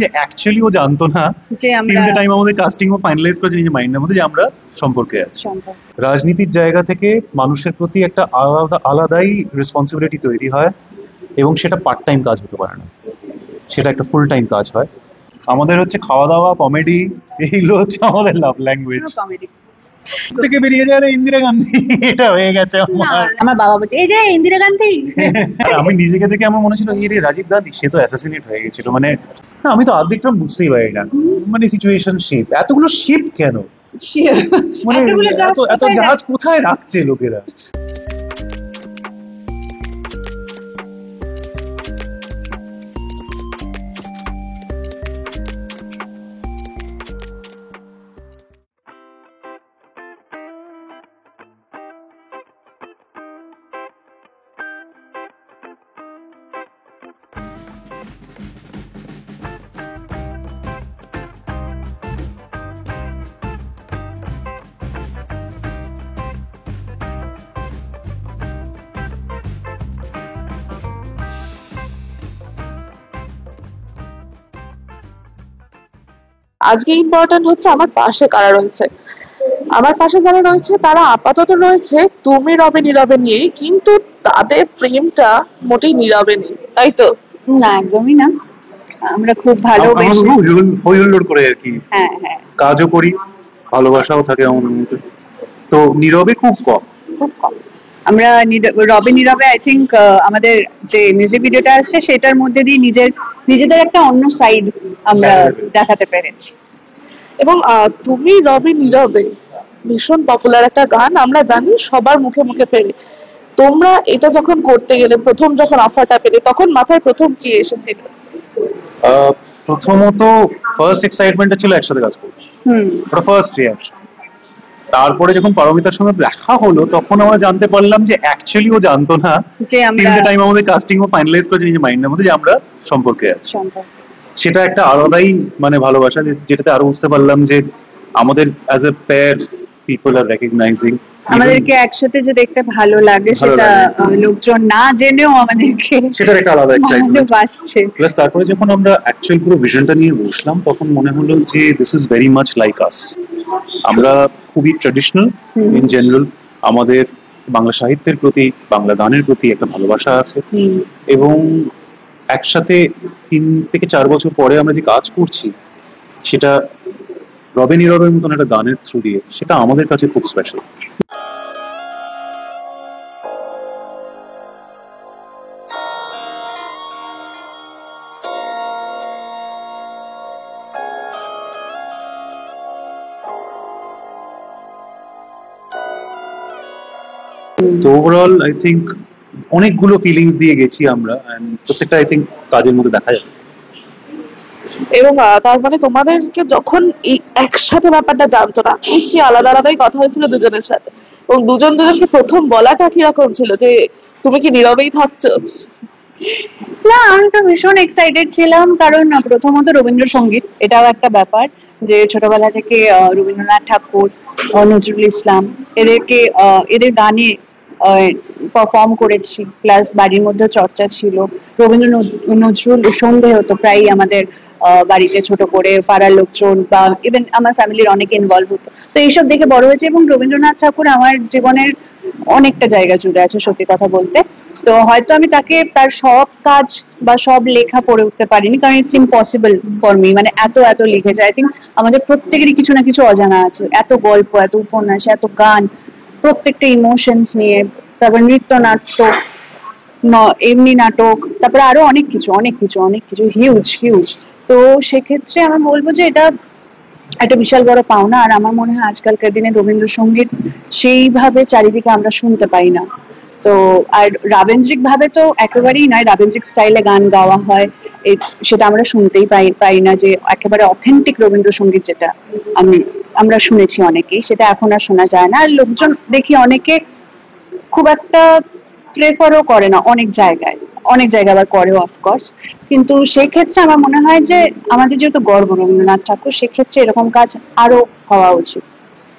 যে অ্যাকচুয়ালি ও জানতো না যে আমরা তিনটে টাইম আমাদের কাস্টিং ও ফাইনালাইজ করেছে নিজের মাইন্ডের মধ্যে যে আমরা সম্পর্কে আছি। রাজনীতির জায়গা থেকে মানুষের প্রতি একটা আলাদাই রেসপন্সিবিলিটি তৈরি হয়, এবং সেটা পার্ট টাইম কাজ হতে পারে না, সেটা একটা ফুল টাইম কাজ হয়। আমাদের হচ্ছে খাওয়া দাওয়া, কমেডি, এইগুলো হচ্ছে আমাদের লাভ ল্যাঙ্গুয়েজ। থেকে বেরিয়ে যায় ইন্দিরা গান্ধী, এটা হয়ে গেছে আমার বাবা বলছে এই যে ইন্দিরা গান্ধী। আমি নিজেকে দেখে আমার মনে ছিল এই রে রাজীব গান্ধী, সে তো অ্যাসাসিনেট হয়ে গেছিল। মানে আমি তো অর্ধেকটা বুঝতেই পারি না, মানে সিচুয়েশন শিপ, এতগুলো শিপ কেন, মানে এত জাহাজ কোথায় রাখছে লোকেরা। আজকে ইম্পর্টেন্ট হচ্ছে আমার পাশে কারা রয়েছে। আমার পাশে যারা রয়েছে তারা আপাতত রয়েছে তুমি রবে নীরবে নিয়ে, কিন্তু তাদের প্রেমটা মোটেই নীরবে নেই, তাই তো? না, একদমই না। আমরা খুব ভালোবেসে হই হুল্লোড় করে আর কি কাজও করি, ভালোবাসাও থাকে আমাদের মধ্যে, তো নীরবে খুব কম। আমরা রবে নীরবে আই থিঙ্ক আমাদের যে মিউজিক ভিডিওটা আছে সেটার মধ্যে দিয়ে নিজেদের একটা অন্য সাইড আমরা দেখাতে পেরেছি। এবং তুমি রবে নীরবে ভীষণ পপুলার একটা গান, আমরা জানি সবার মুখে মুখে পেরে। তোমরা এটা যখন করতে গেলে, প্রথম যখন অফারটা পেলে, তখন মাথায় প্রথম কি এসেছিল? প্রথমত ফার্স্ট এক্সাইটমেন্টটা ছিল একসাথে কাজ করবো, ওটা ফার্স্ট রিঅ্যাকশন। তারপরে যখন পারমিতার সঙ্গে দেখা হলো তখন আমরা জানতে পারলাম যে অ্যাকচুয়ালি ও জানতো না তিনটে টাইম আমাদের কাস্টিং ও ফাইনালাইজ করেছে নিজের মাইন্ডের মধ্যে যে আমরা সম্পর্কে আছি। সেটা একটা আলাদাই মানে ভালোবাসা, যেটাতে আরো বুঝতে পারলাম যে আমাদের as a pair people are recognizing আমাদেরকে একসাথে যে দেখতে ভালো লাগে, সেটা লোকজন না জেনেও আমাদেরকে সেটার একটা আলাদা এক্সাইটমেন্ট আসছে। প্লাস তারপরে যখন আমরা অ্যাকচুয়াল পুরো ভিশনটা নিয়ে বসলাম তখন মনে হলো যে this is very much like আস। আমরা খুবই ট্র্যাডিশনাল ইন জেনারেল, আমাদের বাংলা সাহিত্যের প্রতি, বাংলা গানের প্রতি একটা ভালোবাসা আছে, এবং একসাথে 3 থেকে 4 বছর পরে আমরা যে কাজ করছি সেটা রবে নীরবের মতন একটা গানের থ্রু দিয়ে, সেটা আমাদের কাছে খুব স্পেশাল। তো ওভারঅল আই থিঙ্ক অনেকগুলো ফিলিংস দিয়ে গেছি আমরা, এন্ড প্রত্যেকটা আই থিঙ্ক কাজের মধ্যে দেখা যাবে। এবং তার মানে তোমাদেরকে যখন এই একসাথে ব্যাপারটা জানতো না, নিশ্চয়ই আলাদা আলাদাই কথা হয়েছিল দুজনের সাথে, এবং দুজনকে প্রথম বলাটা কিরকম ছিল যে তুমি কি নীরবেই থাকছো? না, আমি তো ভীষণ এক্সাইটেড ছিলাম, কারণ প্রথমত রবীন্দ্রসঙ্গীত এটাও একটা ব্যাপার, যে ছোটবেলা থেকে রবীন্দ্রনাথ ঠাকুর, নজরুল ইসলাম এদের গানে পারফর্ম করেছি, প্লাস বাড়ির মধ্যে চর্চা ছিল। রবীন্দ্র নজরুল সন্ধে হতো প্রায় আমাদের বাড়িতে, ছোট করে পাড়ার লোকজন বা ইভেন আমার ফ্যামিলির অনেকে ইনভলভ হতো। তো এইসব দেখে বড় হয়েছে, এবং রবীন্দ্রনাথ ঠাকুর আমার জীবনের অনেকটা জায়গা জুড়ে আছে সত্যি কথা বলতে। তো হয়তো আমি তার সব কাজ বা সব লেখা পড়ে উঠতে পারিনি, কারণ ইটস ইম্পসিবল ফর মি, মানে এত লিখেছে। আই থিঙ্ক আমাদের প্রত্যেকেরই কিছু না কিছু অজানা আছে, এত গল্প, এত উপন্যাস, এত গান, প্রত্যেকটা ইমোশনস নিয়ে, তারপর নৃত্য, নাট্য, এমনি নাটক, তারপরে আরো অনেক কিছু হিউজ। তো সেক্ষেত্রে আমি বলবো যে এটা একটা বিশাল বড় পাওনা। আর আমার মনে হয় আজকালকার দিনে রবীন্দ্রসঙ্গীত সেইভাবে চারিদিকে আমরা শুনতে পাই না। তো আর রাবেন্দ্রিক ভাবে তো একেবারেই নয়, রাবেন্দ্রিক স্টাইলে গান গাওয়া হয় সেটা আমরা শুনতেই পাই না, যে একেবারে অথেন্টিক রবীন্দ্রসঙ্গীত যেটা আমরা শুনেছি অনেকেই, সেটা এখন আর শোনা যায় না। আর লোকজন দেখি অনেকে খুব একটা প্রেফারও করে না, অনেক জায়গায় আবার করেও অফকোর্স। কিন্তু সেই ক্ষেত্রে আমার মনে হয় যে আমাদের যেহেতু গর্ব রবীন্দ্রনাথ ঠাকুর, সেক্ষেত্রে এরকম কাজ আরো হওয়া উচিত,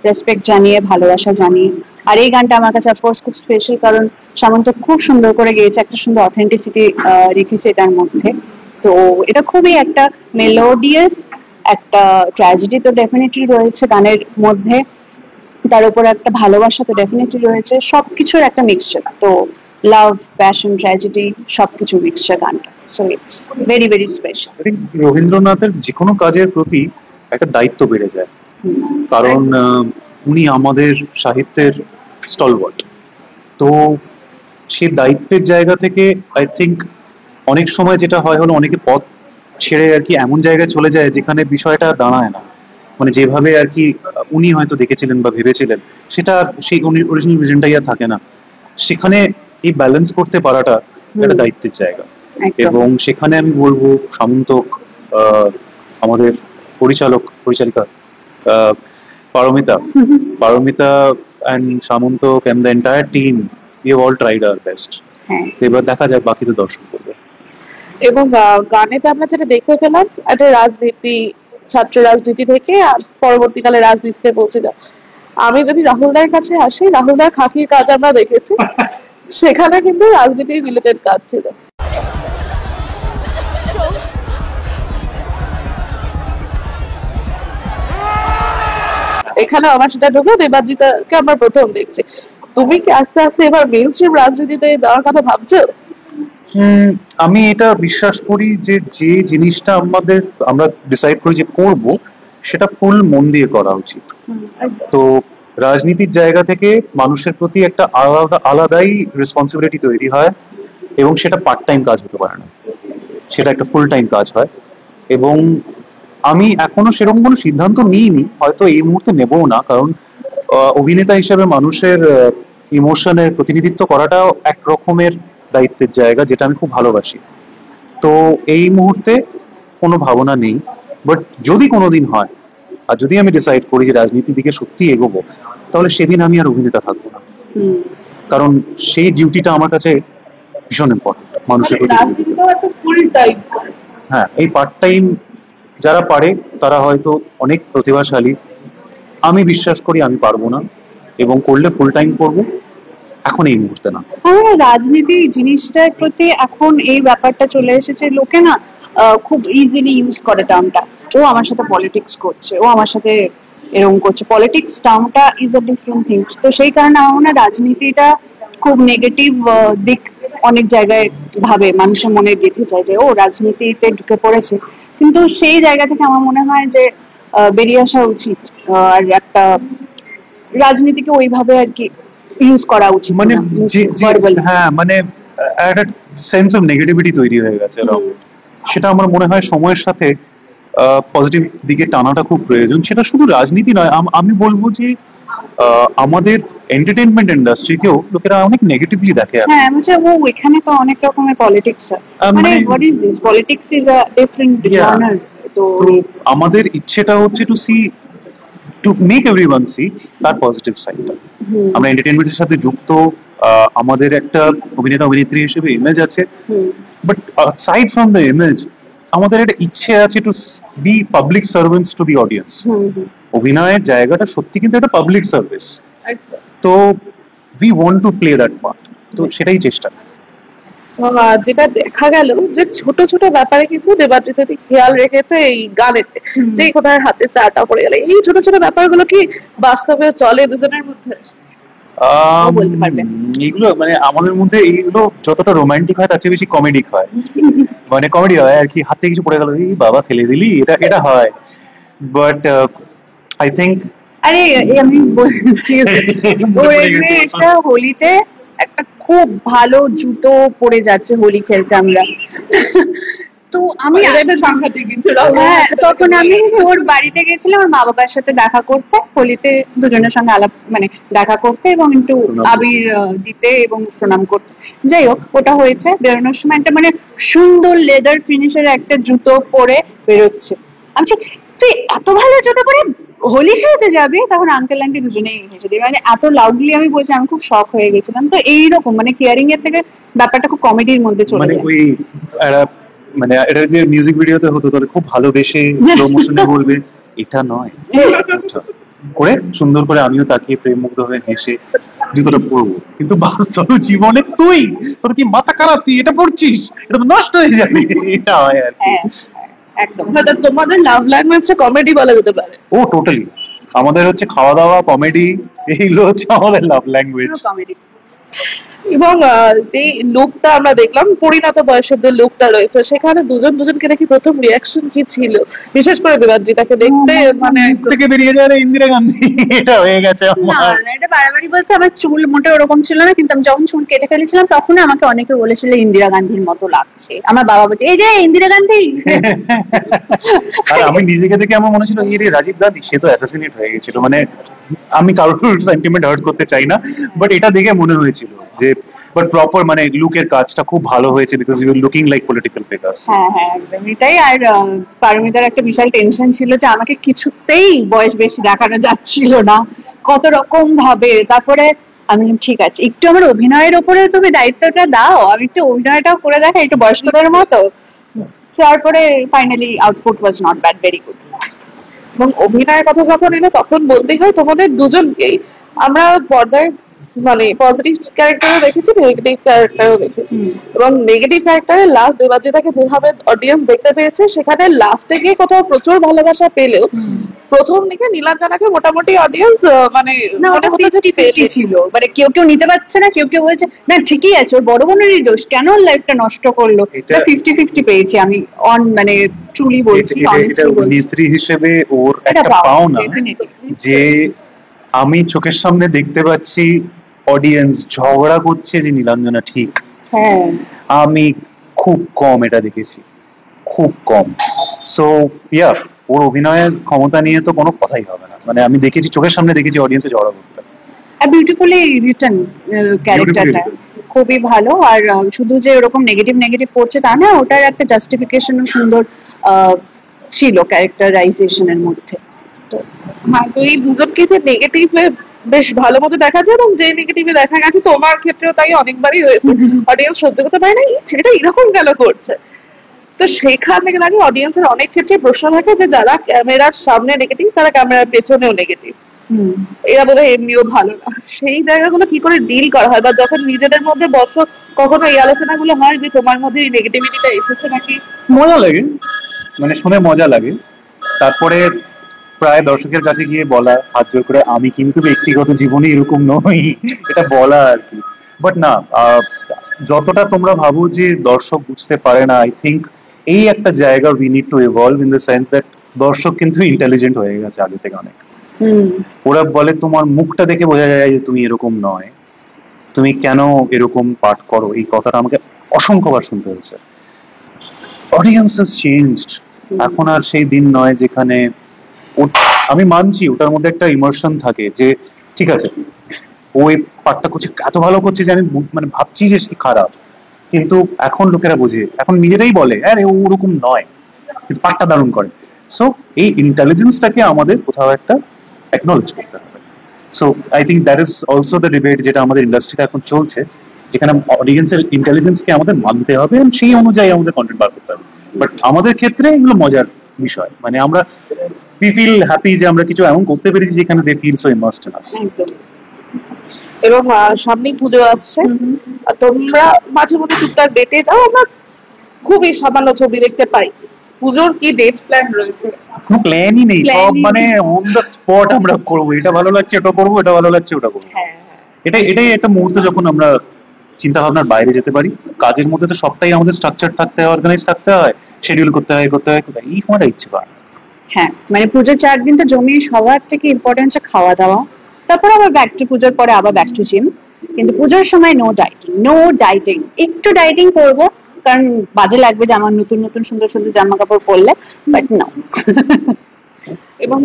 রেসপেক্ট জানিয়ে, ভালোবাসা জানিয়ে। আর এই গানটা আমার কাছে অফকোর্স খুব স্পেশাল, কারণ সামন্ত খুব সুন্দর করে গেয়েছে, একটা সুন্দর অথেন্টিসিটি রেখেছে এটার মধ্যে। তো এটা খুবই একটা মেলোডিয়াস, একটা ট্র্যাজেডি তো ডেফিনেটলি রয়েছে গানের মধ্যে, তার উপর একটা ভালোবাসা তো ডেফিনেটলি রয়েছে, সবকিছুর একটা মিক্সচার। তো লাভ, প্যাশন, ট্র্যাজেডি সবকিছু মিক্সচার গানটা। So it's very very special. রবীন্দ্রনাথের যে কোনো কাজের প্রতি একটা দায়িত্ব বেড়ে যায়, কারণ উনি আমাদের সাহিত্যের স্টলওয়ার্ড। তো সে দায়িত্বের জায়গা থেকে আই থিঙ্ক অনেক সময় যেটা হয় হলো অনেকে পথ ছেড়ে আর কি এমন জায়গায় চলে যায় যেখানে বিষয়টা দাঁড়ায় না, মানে যেভাবে আর কি উনি হয়তো দেখেছিলেন বা ভেবেছিলেন সেটা সেই অরিজিনাল ভিশনটাই আর থাকে না। সেখানে এই ব্যালেন্স করতে পারাটা একটা দায়িত্বের জায়গা। এবং সেখানে আমি বলবো সামন্তক, আমাদের পরিচালিকা আহ, Paromita Paromita and Samantak and the entire team, we have all tried our best. এবার দেখা যাক বাকি তো দর্শন করবে। এবং গানেতে আমরা যেটা দেখতে পেলাম একটা রাজনীতি, ছাত্র রাজনীতি থেকে আর পরবর্তীকালে রাজনীতিতে পৌঁছে যাও। আমি যদি রাহুলদার কাছে আসি, রাহুলদার খাকির কাজ আমরা দেখেছি, সেখানে কিন্তু রাজনীতির রিলেটেড কাজ ছিল। এখানে আমার সেটা ঢুকে দেবাজিতাকে আমরা প্রথম দেখছি। তুমি কি আস্তে আস্তে এবার মেইন স্ট্রিম রাজনীতিতে যাওয়ার কথা ভাবছো? আমি এটা বিশ্বাস করি যে যে জিনিসটা আমরা ডিসাইড করি যে করব সেটা ফুল মন দিয়ে করা উচিত। তো রাজনীতির জায়গা থেকে মানুষের প্রতি একটা আলাদাই রেসপন্সিবিলিটি তৈরি হয়, এবং সেটা পার্ট টাইম কাজ হতে পারে না, সেটা একটা ফুল টাইম কাজ হয়। এবং আমি এখনো সেরকম কোনো সিদ্ধান্ত নিইনি, হয়তো এই মুহূর্তে নেবও না, কারণ অভিনেতা হিসেবে মানুষের ইমোশনের প্রতিনিধিত্ব করাটাও এক রকমের দায়িত্বের জায়গা, যেটা আমি খুব ভালোবাসি। তো এই মুহূর্তে কোনো ভাবনা নেই, বাট যদি কোনোদিন হয় আর যদি আমি ডিসাইড করি যে রাজনীতির দিকে সত্যি এগোবো, তাহলে সেদিন আমি আর অভিনেতা থাকবো না, কারণ সেই ডিউটিটা আমার কাছে ভীষণ ইম্পর্টেন্ট মানুষের প্রতি। হ্যাঁ, এই পার্ট টাইম যারা পারে তারা হয়তো অনেক প্রতিভাশালী, আমি বিশ্বাস করি আমি পারবো না, এবং করলে ফুল টাইম করবো, এখন এই মুহূর্তে না। আমার রাজনীতি জিনিসটার প্রতি এখন এই ব্যাপারটা চলে এসেছে, লোকে না খুব ইজিলি ইউজ করে টার্মটা, ও আমার সাথে পলিটিক্স করছে, ও আমার সাথে এরকম করছে। পলিটিক্স টার্মটা ইজ আ ডিফারেন্ট থিং। তো সেই কারণে আমার মনে হয় রাজনীতিটা খুব নেগেটিভ দিক অনেক জায়গায় ভাবে, মানুষের মনে গেঁথে যায় যে ও রাজনীতিতে ঢুকে পড়েছে। কিন্তু সেই জায়গা থেকে আমার মনে হয় যে বেরিয়ে আসা উচিত, আর একটা রাজনীতিকে ওইভাবে আর কি ইউজ করা উচিত, মানে হ্যাঁ, মানে একটা সেন্স অফ নেগেটিভিটি তৈরি হয়ে গেছে এরকম। সেটা আমার মনে হয় সময়ের সাথে পজিটিভ দিকে টানাটা খুব প্রয়োজন। সেটা শুধু রাজনীতি নয়, আমি বলবো যে আমাদের এন্টারটেইনমেন্ট ইন্ডাস্ট্রিকেও লোকেরা অনেক নেগেটিভলি দেখে। হ্যাঁ, বলছে ও এখানে তো অনেক রকমের পলিটিক্স হয়, মানে what is this, politics is a different genre. তো আমাদের ইচ্ছেটা হচ্ছে টু মেক এভরিওয়ান সি তার পজিটিভ সাইডটা। আমরা এন্টারটেইনমেন্টের সাথে যুক্ত, আমাদের একটা অভিনেতা অভিনেত্রী হিসেবে ইমেজ আছে, but side from the image আমাদের একটা ইচ্ছে আছে to be public servants to the audience. অভিনয়ের জায়গাটা সত্যি কিন্তু একটা পাবলিক সার্ভিস, তো we want to play that part, তো সেটাই চেষ্টা। যেটা দেখা গেল যে ছোট ছোট ব্যাপারে কিন্তু দেবাজিতা খেয়াল রেখেছে এই গানেতে, যে কোথায় হাতে চাটা পড়ে গেল, এই ছোট ছোট ব্যাপারগুলো কি বাস্তবে চলে দুজনের মধ্যে? বলতে পারবেন এইগুলো মানে আমাদের মধ্যে এইগুলো যতটা রোমান্টিক হয় তার চেয়ে বেশি কমেডিক হয়, মানে কমেডি হয় আর কি, হাতে কিছু পড়ে গেল, এই বাবা ফেলে দিলি, এটা হয়। বাট আই থিঙ্ক আরে আমি বলছি একটা হোলিতে একটা খুব ভালো জুতো পরে যাচ্ছে হোলি খেলতে আমরা, তো আমি হ্যাঁ তখন আমি ওর বাড়িতে গেছিলাম ওর মা বাবার সাথে দেখা করতে, হোলিতে দুজনের সঙ্গে আলাপ মানে দেখা করতে এবং একটু আবির দিতে এবং প্রণাম করতে। যাই হোক, ওটা হয়েছে, বেরোনোর সময় একটা মানে সুন্দর লেদার ফিনিশের একটা জুতো পরে বেরোচ্ছে। আমি তুই এত ভালো জুতো পরে হোলি খেলতে যাবি? তখন আঙ্কেল আন্টি দুজনেই হেসে দিই, মানে এত লাউডলি আমি বলছি, আমি খুব শক হয়ে গেছিলাম। তো এইরকম মানে কেয়ারিং এর থেকে ব্যাপারটা খুব কমেডির মধ্যে চলে যায়। ওই মানে এটা যে মিউজিক ভিডিওতে হতো তাহলে খুব ভালোবেসে স্লো মোশনে বলবে এটা নয় করে সুন্দর করে, আমিও তাকিয়ে প্রেম মুগ্ধ হয়ে হেসে জুতোটা পরবো, কিন্তু বাস্তব জীবনে তোর কি মাথা খারাপ, তুই এটা পড়ছিস, এটা তো নষ্ট হয়ে যাবে, এটা হয় আর কি। হ্যাঁ একদম। মানে তোমাদের লাভ ল্যাঙ্গুয়েজটা কমেডি বলা যেতে পারে। ও টোটালি, আমাদের হচ্ছে খাওয়া দাওয়া, কমেডি, এইগুলো হচ্ছে আমাদের লাভ ল্যাঙ্গুয়েজ। কমেডি। এবং যে লুকটা আমরা দেখলাম, পরিণত বয়সের যে লুকটা রয়েছে, সেখানে দুজন দুজনকে দেখি প্রথম রিয়াকশন কি ছিল? বিশেষ করে দেবাদ্রিতাকে দেখতে মানে মুখ থেকে বেরিয়ে যায় রে ইন্দিরা গান্ধী, এটা হয়ে গেছে না আমার। না, এটা বাড়াবাড়ি বলছে। আমার চুল মোটে ওরকম ছিল না, কিন্তু আমি যখন চুল কেটে ফেলেছিলাম তখন আমাকে অনেকে বলেছিল ইন্দিরা গান্ধীর মতো লাগছে। আমার বাবা বলছে এই যে ইন্দিরা গান্ধী। আর আমি নিজেকে দেখে আমার মনে ছিল এই রে রাজীব গান্ধী, সে তো অ্যাসাসিনেট হয়ে গেছিল। মানে আমি কারোর সেন্টিমেন্ট হার্ট করতে চাই না, বাট এটা দেখে মনে হয়েছিল যে বাট প্রপার মানে লুকের কাজটা খুব ভালো হয়েছে, because you looking like political figures. হ্যাঁ হ্যাঁ একদম এটাই। আর পারমিতার একটা বিশাল টেনশন ছিল যে আমাকে কিছুতেই বয়স বেশি দেখানো যাচ্ছিল না, কত রকম ভাবে। তারপরে আমি বললাম, ঠিক আছে একটু আমার অভিনয়ের ওপরে তুমি দায়িত্বটা দাও, আমি একটু অভিনয়টাও করে দেখাই একটু বয়স্কদের মতো। তারপরে finally output was not bad, very good. এবং অভিনয়ের কথা যখন এলো তখন বলতেই হয় তোমাদের দুজনকেই আমরা পর্দায় মানে পজিটিভ ক্যারেক্টারও দেখেছি, নেগেটিভ ক্যারেক্টারও দেখেছি। এবং নেগেটিভ ক্যারেক্টারে লাস্ট দেবাদ্রিতাকে যেভাবে অডিয়েন্স দেখতে পেয়েছে, সেখানে লাস্টে গিয়ে কোথাও প্রচুর ভালোবাসা পেলেও প্রথম দিকে নীলাঞ্জনাকে মোটামুটি অডিয়েন্স মানে না মনে ওটা হতো যে 50-50 ছিল, মানে কেউ কেউ নিতে পারছে না, কেউ কেউ বলছে না ঠিকই আছে, ওর বড় বোনেরই দোষ, কেন ওর লাইফটা নষ্ট করলো। এটা 50-50 পেয়েছি আমি, অন মানে ট্রুলি বলছি, এটা অনেস্টলি বলছি। অভিনেত্রী হিসেবে ওর এটা একটা পাওনা definitely। যে আমি চোখের সামনে দেখতে পাচ্ছি অডিয়েন্স ঝগড়া করছে যে নীলাঞ্জনা ঠিক। হ্যাঁ আমি খুব কম এটা দেখেছি, খুব কম। সো ইয়া, ওর অভিনয়ের ক্ষমতা নিয়ে তো কোনো কথাই হবে না। মানে আমি দেখেছি, চোখের সামনে দেখেছি অডিয়েন্সে ঝগড়া করতে। আর বিউটিফুলি রিটার্ন ক্যারেক্টারটা খুবই ভালো। আর শুধু যে ওরকম নেগেটিভ নেগেটিভ করছে তা না, ওটার একটা জাস্টিফিকেশনও সুন্দর ছিল ক্যারেক্টারাইজেশনের মধ্যে। তো হ্যাঁ, তো এই দুজনকে যে নেগেটিভে বেশ ভালো মতো দেখা যায়, এবং যে নেগেটিভে দেখা গেছে তোমার ক্ষেত্রেও তাই অনেকবারই হয়েছে, অডিয়েন্স সহ্য করতে পারে না এই ছেলেটা এরকম কেন করছে। তো সেখান থেকে দাঁড়িয়ে অডিয়েন্সের অনেক ক্ষেত্রে প্রশ্ন থাকে যে যারা ক্যামেরার সামনে নেগেটিভ, তারা ক্যামেরার পেছনেও নেগেটিভ, এরা বোধহয় এমনিও ভালো না। সেই জায়গাগুলো কি করে ডিল করা হয়, বা যখন নিজেদের মধ্যে বসো কখনো এই আলোচনাগুলো হয় যে তোমার মধ্যে এই নেগেটিভিটিটা এসেছে নাকি? মজা লাগে, মানে শুনে মজা লাগে। তারপরে প্রায় দর্শকের কাছে গিয়ে বলা হাত জোর করে, আমি কিন্তু ব্যক্তিগত জীবনে এরকম নই, এটা বলা আর কি। বাট না, যতটা তোমরা ভাবো যে দর্শক বুঝতে পারে না, আই থিঙ্ক এই একটা জায়গা we need to evolve in the sense that দর্শক কিন্তু ইন্টেলিজেন্ট হয়ে গেছে আগে থেকে অনেক। ওরা বলে তোমার মুখটা দেখে বোঝা যায় যে তুমি এরকম নয়, তুমি কেন এরকম পাঠ করো, এই কথাটা আমাকে অসংখ্যবার শুনতে হয়েছে। Audience has changed. এখন আর সেই দিন নয় যেখানে আমি মানছি ওটার মধ্যে একটা ইমোশন থাকে যে ঠিক আছে ও এই পাঠটা করছে, এত ভালো করছে যে আমি মানে ভাবছি যে সে খারাপ, কিন্তু এখন লোকেরা বোঝে, এখন নিজেরাই বলে আরে ও ওরকম নয়, কিন্তু পাঠটা দারুণ করে। সো এই ইন্টেলিজেন্সটাকে আমাদের কোথাও একটা অ্যাকনলেজ করতে হবে। So I think that is also the debate যেটা আমাদের ইন্ডাস্ট্রিতে এখন চলছে, যেখানে অডিয়েন্সের ইন্টেলিজেন্সকে আমাদের মানতে হবে এবং সেই অনুযায়ী আমাদের কন্টেন্ট বার করতে হবে। বাট আমাদের ক্ষেত্রে এগুলো মজার বিষয়, মানে আমরা উই ফিল হ্যাপি যে আমরা কিছু এমন করতে পেরেছি যেখানে they feel so immersed in us. এবং সামনেই পুজো আসছে, আর তোমরা মাঝে মধ্যে টুকটাক ডেটে যাও, আমরা খুবই সামান্য ছবি দেখতে পাই। পুজোর কি ডেট প্ল্যান রয়েছে? কোনো প্ল্যানই নেই, সব মানে অন দ্য স্পট আমরা করবো, এটা ভালো লাগছে এটা করবো, এটা ভালো লাগছে ওটা করবো। এটাই একটা মুহূর্ত যখন আমরা চিন্তা ভাবনার বাইরে যেতে পারি। কাজের মধ্যে তো সবটাই আমাদের স্ট্রাকচার থাকতে হয়, অর্গানাইজ থাকতে হয়, শিডিউল করতে হয় এই সময়টা ইচ্ছে পায়। হ্যাঁ মানে পুজোর 4 দিন তো জমি, সবার থেকে ইম্পর্টেন্ট হচ্ছে খাওয়া দাওয়া, তারপর আবার ব্যাক টু পুজোর পরে আবার ব্যাক টু জিম। কিন্তু পুজোর সময় নো ডাইটিং, একটু ডাইটিং করবো কারণ বাজে লাগবে যে আমার নতুন নতুন সুন্দর সুন্দর জামা কাপড় পরলে, বাট নো। এবং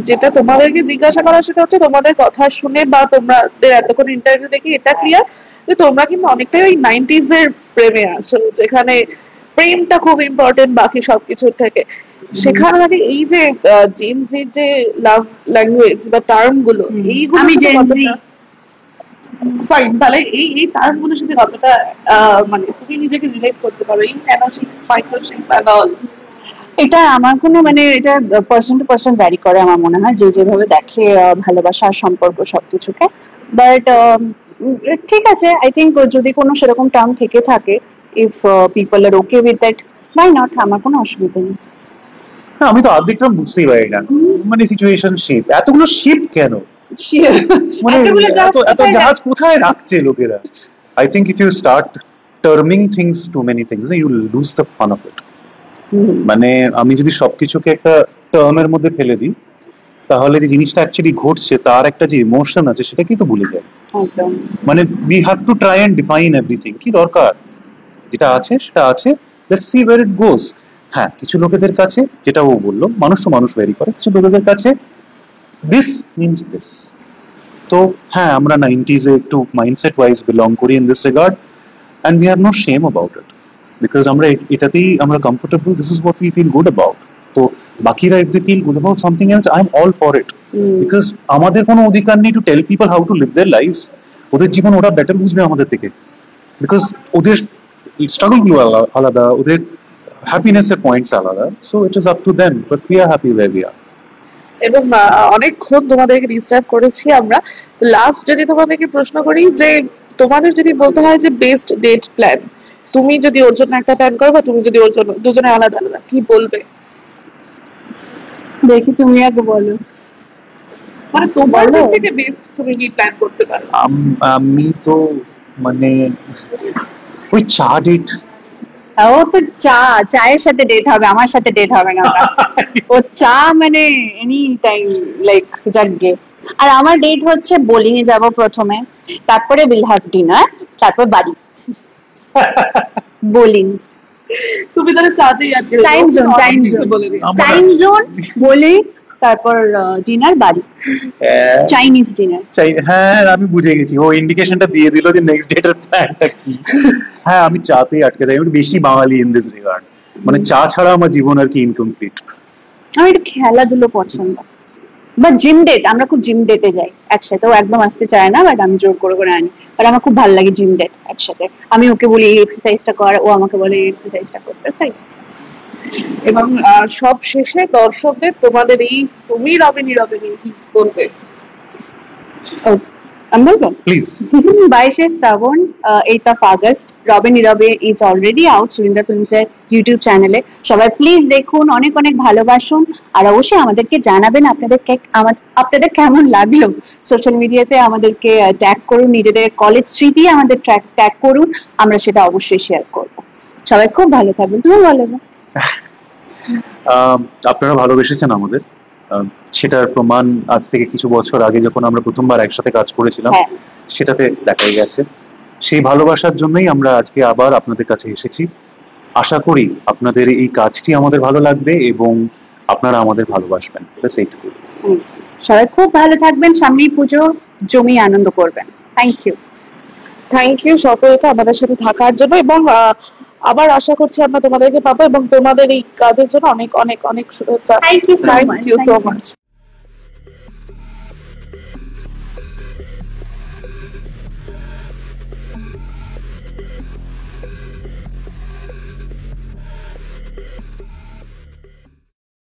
যেটা তোমাদেরকে জিজ্ঞাসা করা সেটা হচ্ছে তোমাদের কথা শুনে বা তোমাদের এতক্ষণ ইন্টারভিউ দেখে এটা ক্লিয়ার যে তোমরা কিন্তু অনেকটাই ওই 90s এর প্রেমে আছো, যেখানে প্রেমটা খুব ইম্পর্টেন্ট বাকি সবকিছুর থেকে। সেখানে মানে এই যে জেনজির যে লাভ ল্যাঙ্গুয়েজ বা টার্ম গুলো, এইগুলো আমি জেনজি ফাইন, তাহলে এই টার্ম গুলোর সাথে কতটা মানে তুমি নিজেকে রিলেট করতে পারো, এই ফ্যানোশিপ মাইক্রোশিপ এন্ড অল? এটা আমার কোনো মানে এটা পার্সন টু পার্সন ভ্যারি করে আমার মনে হয়, যে যেভাবে দেখে ভালোবাসা আর সম্পর্ক সবকিছুকে। বাট ঠিক আছে, আই থিঙ্ক যদি কোনো সেরকম টার্ম থেকে থাকে, if people are okay with that, why not, আমার কোনো অসুবিধা নেই। না, আমি তো অর্ধেকটা বুঝতেই পারি না, মানে সিচুয়েশন শিপ, এতগুলো শিপ কেন, মানে এতগুলো জাহাজ এত এত কোথায় জাহাজ কোথায় রাখছে লোকেরা? I think if you start terming things too many things, you lose the fun of it. মানে আমি যদি সবকিছুকে একটা টার্মের মধ্যে ফেলে দিই, তাহলে যে জিনিসটা অ্যাকচুয়ালি ঘটছে তার একটা যে ইমোশন আছে সেটাকেই তো ভুলে যায়। একদম। মানে we have to try and define everything, কি দরকার, যেটা আছে সেটা আছে, লেটস সি ওয়্যার ইট গোস। হ্যাঁ, কিছু লোকেদের কাছে, যেটা ও বললো, মানুষ তো মানুষ ভেরি করে, কিছু লোকেদের কাছে দিস মিনস দিস। তো হ্যাঁ, আমরা 90s এ একটু মাইন্ডসেট ওয়াইজ বিলং করি in this regard, and we have no shame about it, because আমরা এটাতেই আমরা comfortable, this is what we feel good about. তো বাকিরা if they feel good about something else, I am all for it, because আমাদের কোনো অধিকার নেই to tell people how to live their lives. ওদের জীবন ওরা বেটার বুঝবে আমাদের থেকে, বিকজ ওদের স্ট্রাগল গুলো আলাদা, ওদের হ্যাপিনেস এর পয়েন্টস আলাদা, so it is up to them, but we are happy where we are. এবং অনেকক্ষণ তোমাদেরকে ডিস্টার্ব করেছি আমরা। লাস্ট যদি তোমাদেরকে প্রশ্ন করি যে তোমাদের যদি বলতে হয় যে বেস্ট ডেট প্ল্যান, তুমি যদি ওর জন্য একটা প্ল্যান করো বা তুমি যদি ওর জন্য, দুজনে আলাদা আলাদা, কি বলবে? দেখি তুমি আগে বলো। মানে তোমার বলো। দিক থেকে বেস্ট তুমি কি প্ল্যান করতে পারো? আমি তো মানে ওই চা ডেট। ও তো চায়ের সাথে ডেট হবে, আমার সাথে ডেট হবে না ওটা। ও চা মানে এনি টাইম, লাইক জাগে। আর আমার ডেট হচ্ছে বোলিং এ যাব প্রথমে, তারপরে উইল হ্যাভ ডিনার, তারপর বাড়ি। বোলিং, তুমি তাহলে সাথেই আজকে টাইম জোন, টাইম জোন, বলে দিই। টাইম জোন, বোলিং, তারপর ডিনার, বাড়ি, চাইনিজ ডিনার। হ্যাঁ, আমি বুঝে গেছি, ও ইন্ডিকেশনটা দিয়ে দিল যে নেক্সট ডেটের প্ল্যানটা কি। হ্যাঁ, আমি চাতেই আটকে যাই, আমি একটু বেশি বাঙালি ইন দিস রিগার্ড, মানে চা ছাড়া আমার জীবন আর কি ইনকমপ্লিট। আমার একটু খেলাধুলো পছন্দ, বা জিম ডেট, আমরা খুব জিম ডেটে যাই একসাথে। ও একদম আসতে চায় না, বাট আমি জোর করে করে আনি, আর আমার খুব ভালো লাগে জিম ডেট একসাথে। আমি ওকে বলি এই এক্সারসাইজটা কর, ও আমাকে বলে এই এক্সারসাইজটা করতে চাই। এবং সব শেষে দর্শকদের তোমাদের এই তুমি রবিনী কি বলবে? আমি বলবো, প্লিজ। 22 শ্রাবণ, 8 আগস্ট, রবে নীরবে ইজ অলরেডি আউট সুরিন্দা ফিল্মস এর ইউটিউব চ্যানেলে। সবাই প্লিজ দেখুন, অনেক অনেক ভালোবাসুন, আর অবশ্যই আমাদেরকে জানাবেন আপনাদের কেমন লাগলো। সোশ্যাল মিডিয়াতে আমাদেরকে ট্যাগ করুন, নিজেদের কলেজ স্মৃতি আমাদের ট্যাগ করুন, আমরা সেটা অবশ্যই শেয়ার করবো। সবাই খুব ভালো থাকবেন, তুমি বলো না? আপনারা ভালোবেসেছেন আমাদের, সেটার প্রমাণ আজ থেকে কিছু বছর আগে যখন আমরা প্রথমবার একসাথে কাজ করেছিলাম, হ্যাঁ, সেটাতে দেখাই গেছে। সেই ভালোবাসার জন্যই আমরা আজকে আবার আপনাদের কাছে এসেছি। আশা করি আপনাদের এই কাজটি আমাদের ভালো লাগবে এবং আপনারা আমাদের ভালোবাসবেন, ব্যাস এইটুকু। সবাই খুব ভালো থাকবেন, সামনেই পুজো, জমি আনন্দ করবেন। থ্যাংক ইউ সকলকে আমাদের সাথে থাকার জন্য, এবং আবার আশা করছি আমরা তোমাদেরকে পাবো, এবং তোমাদের এই কাজের জন্য অনেক অনেক অনেক শুভেচ্ছা। Thank you so much. Thank you so much.